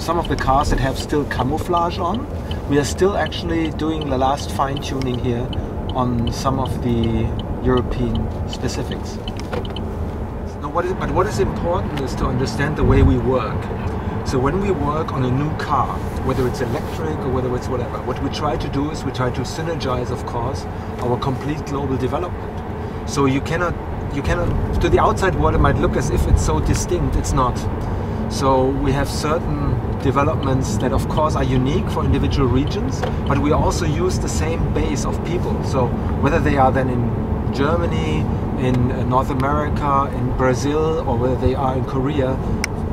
some of the cars that have still camouflage on. We are still actually doing the last fine-tuning here on some of the European specifics. But what is important is to understand the way we work. So when we work on a new car, whether it's electric or whether it's whatever, what we try to do is we try to synergize, of course, our complete global development. So you cannot, to the outside world it might look as if it's so distinct, it's not. So we have certain developments that of course are unique for individual regions, but we also use the same base of people. So whether they are then in Germany, in North America, in Brazil, or whether they are in Korea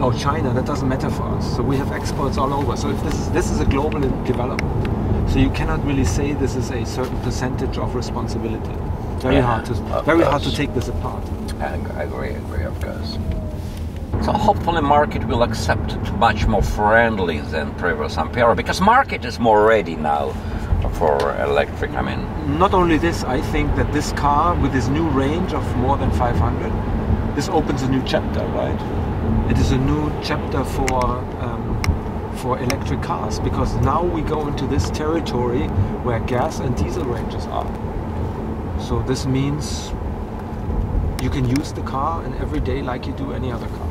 or China, that doesn't matter for us. So we have exports all over. So if this is a global development. So you cannot really say this is a certain percentage of responsibility. Very hard to take this apart. I agree, of course. So hopefully market will accept it much more friendly than previous Ampera, because market is more ready now for electric. I mean, not only this, I think that this car with this new range of more than 500, this opens a new chapter, right? It is a new chapter for electric cars, because now we go into this territory where gas and diesel ranges are. So this means you can use the car in every day like you do any other car.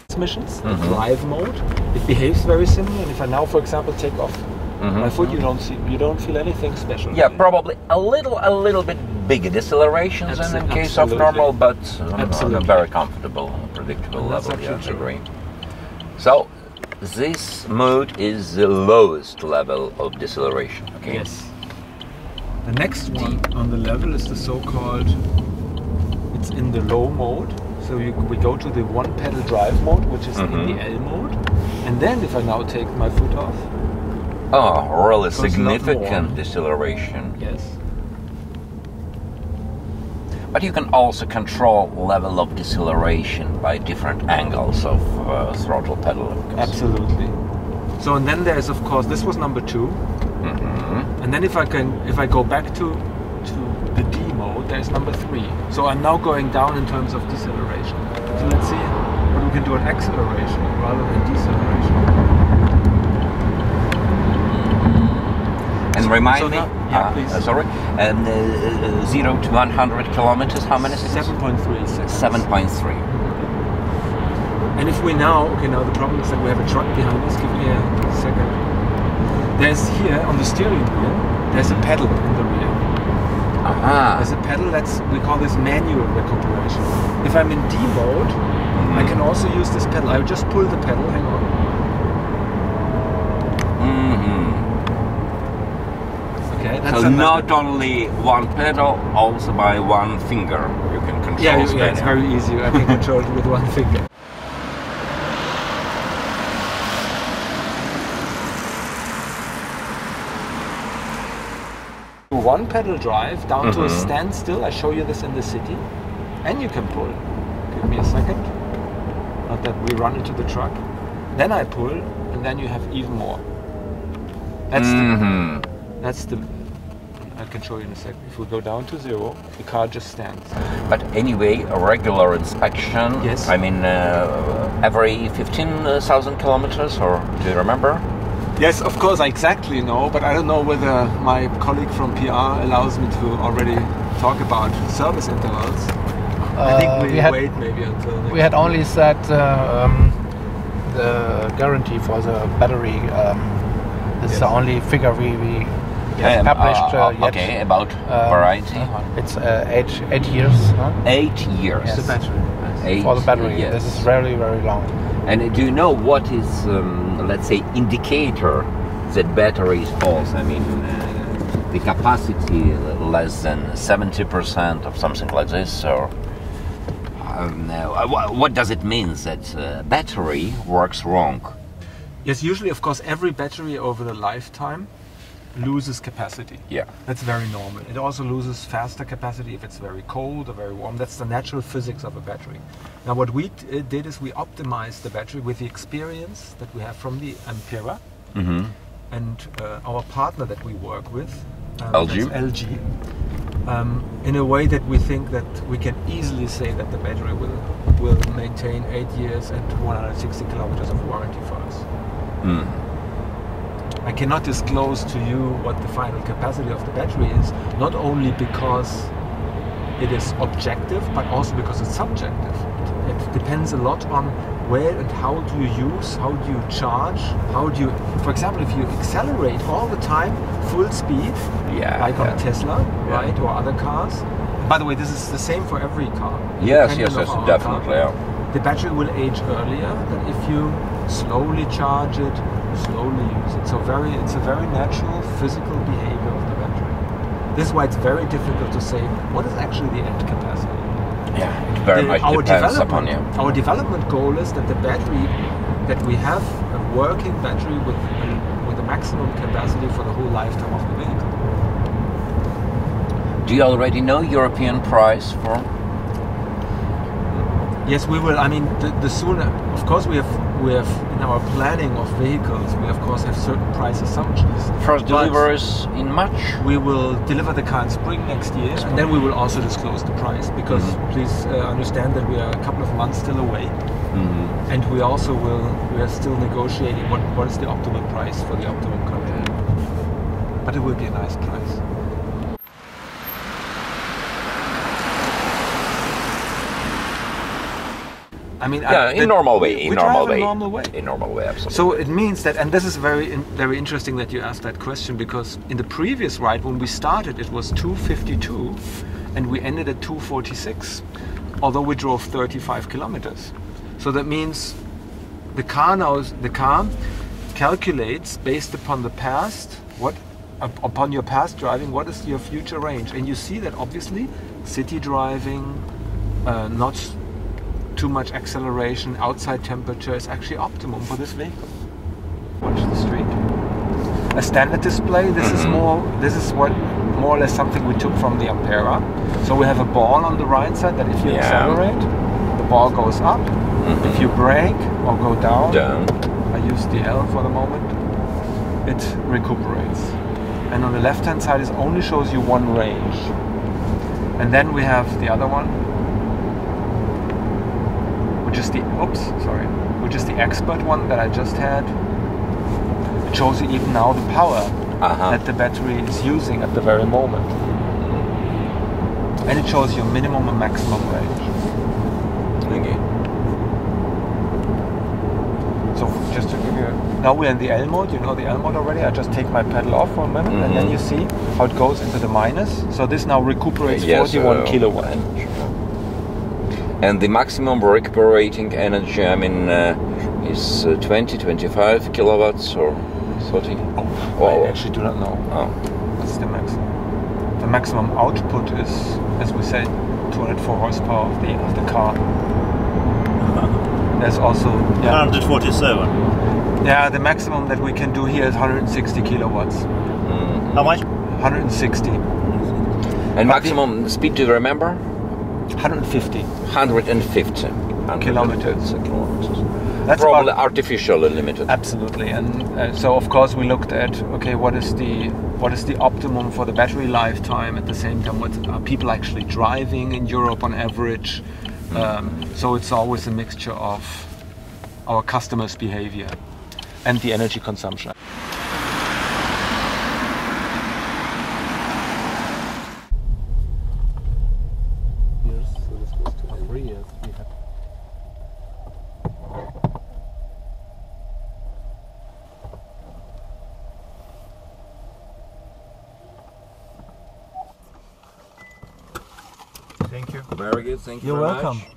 Transmissions, drive mode, it behaves very similar. And if I now, for example, take off my foot, you don't feel anything special. Yeah, probably a little bit bigger decelerations than in case of normal, but on a very comfortable, predictable level. Yeah, I agree. So this mode is the lowest level of deceleration. Okay. Yes. The next one on the level is the so-called, it's in the low mode. So we go to the one pedal drive mode, which is in the L mode. And then if I now take my foot off. Oh, really significant deceleration. Yes. But you can also control level of deceleration by different angles of throttle pedal. Absolutely. So and then there's of course, this was number 2. And then if I go back to the D mode, there's number 3. So I'm now going down in terms of deceleration. So let's see what we can do on acceleration rather than deceleration. And remind me, please. sorry, 0 to 100 kilometers, how many seconds? 7.3 seconds. 7.3. And if we now, now the problem is that we have a truck behind us. Give me a second. There's here on the steering wheel, there's a pedal in the rear. There's a pedal we call this manual recuperation. If I'm in D mode, I can also use this pedal. I would just pull the pedal, hang on. Okay, that's so not only one pedal, also by one finger you can control. Yeah, it's very easy. I can control it with one finger. One pedal drive down to a standstill. I show you this in the city, and you can pull. Give me a second. Not that we run into the truck. Then I pull, and then you have even more. That's the. I can show you in a second. If we go down to 0, the car just stands. But anyway, a regular inspection. Yes. I mean, every 15,000 kilometers, or do you remember? Yes, of course, I exactly know, but I don't know whether my colleague from PR allows me to already talk about service intervals. I think we wait maybe until next. We had only set the guarantee for the battery. This is the only figure we have published yet. Okay, about variety. It's 8 years. 8 years. Yes. The battery. For the battery, yes. this is very, very long. And do you know what is, let's say, indicator that battery is false? I mean, the capacity less than 70% or something like this, or what does it mean that battery works wrong? Yes, usually, of course, every battery over the lifetime loses capacity. Yeah. That's very normal. It also loses faster capacity if it's very cold or very warm. That's the natural physics of a battery. Now what we did is we optimized the battery with the experience that we have from the Ampera and our partner that we work with, LG. LG. in a way that we think that we can easily say that the battery will maintain 8 years and 160 kilometers of warranty for us. I cannot disclose to you what the final capacity of the battery is, not only because it is objective, but also because it's subjective. It depends a lot on where and how do you use, how do you charge, how do you, for example, if you accelerate all the time, full speed, like on Tesla, right, or other cars. By the way, this is the same for every car. Yes, definitely. The battery will age earlier than if you slowly charge it, slowly use it. So it's a very natural physical behavior of the battery. This is why it's very difficult to say what is actually the end capacity. Yeah, it very much depends upon you. Our development goal is that the battery, that we have a working battery with a maximum capacity for the whole lifetime of the vehicle. Do you already know European price for? Yes, we will. I mean, the sooner, of course, we have in our planning of vehicles, we of course have certain price assumptions. First deliveries in March. We will deliver the car in spring next year, and then we will also disclose the price. Because please understand that we are a couple of months still away, and we also we are still negotiating what is the optimal price for the optimum car. But it will be a nice price. I mean, in normal way. In normal way. In normal way, absolutely. So it means that, and this is very interesting that you asked that question, because in the previous ride when we started, it was 252, and we ended at 246, although we drove 35 kilometers. So that means the car calculates based upon the past, upon your past driving, what is your future range, and you see that obviously city driving, not too much acceleration, outside temperature is actually optimum for this vehicle. Watch the street. A standard display. This is what more or less something we took from the Ampera. So we have a ball on the right side that if you accelerate, the ball goes up. If you brake or go down, I use the L for the moment, it recuperates. And on the left hand side it only shows you one range. And then we have the other one, which is the expert one that I just had. It shows you even now the power that the battery is using at the very moment. And it shows you minimum and maximum range. Okay. So just to give you, now we're in the L mode, you know the L mode already. I just take my pedal off for a minute and then you see how it goes into the minus. So this now recuperates 41 kilowatt. And the maximum recuperating energy, I mean, is 20-25 kilowatts or 30? I actually do not know. What's the maximum? The maximum output is, as we said, 204 horsepower of the car. There's also 147. Yeah, the maximum that we can do here is 160 kilowatts. How much? 160. And maximum speed, do you remember? 150 kilometers. That's probably artificially limited. Absolutely, and so of course we looked at what is the optimum for the battery lifetime. At the same time, what are people actually driving in Europe on average? So it's always a mixture of our customers' behavior and the energy consumption. Thank you. Very good. Thank you. You're very welcome. Much.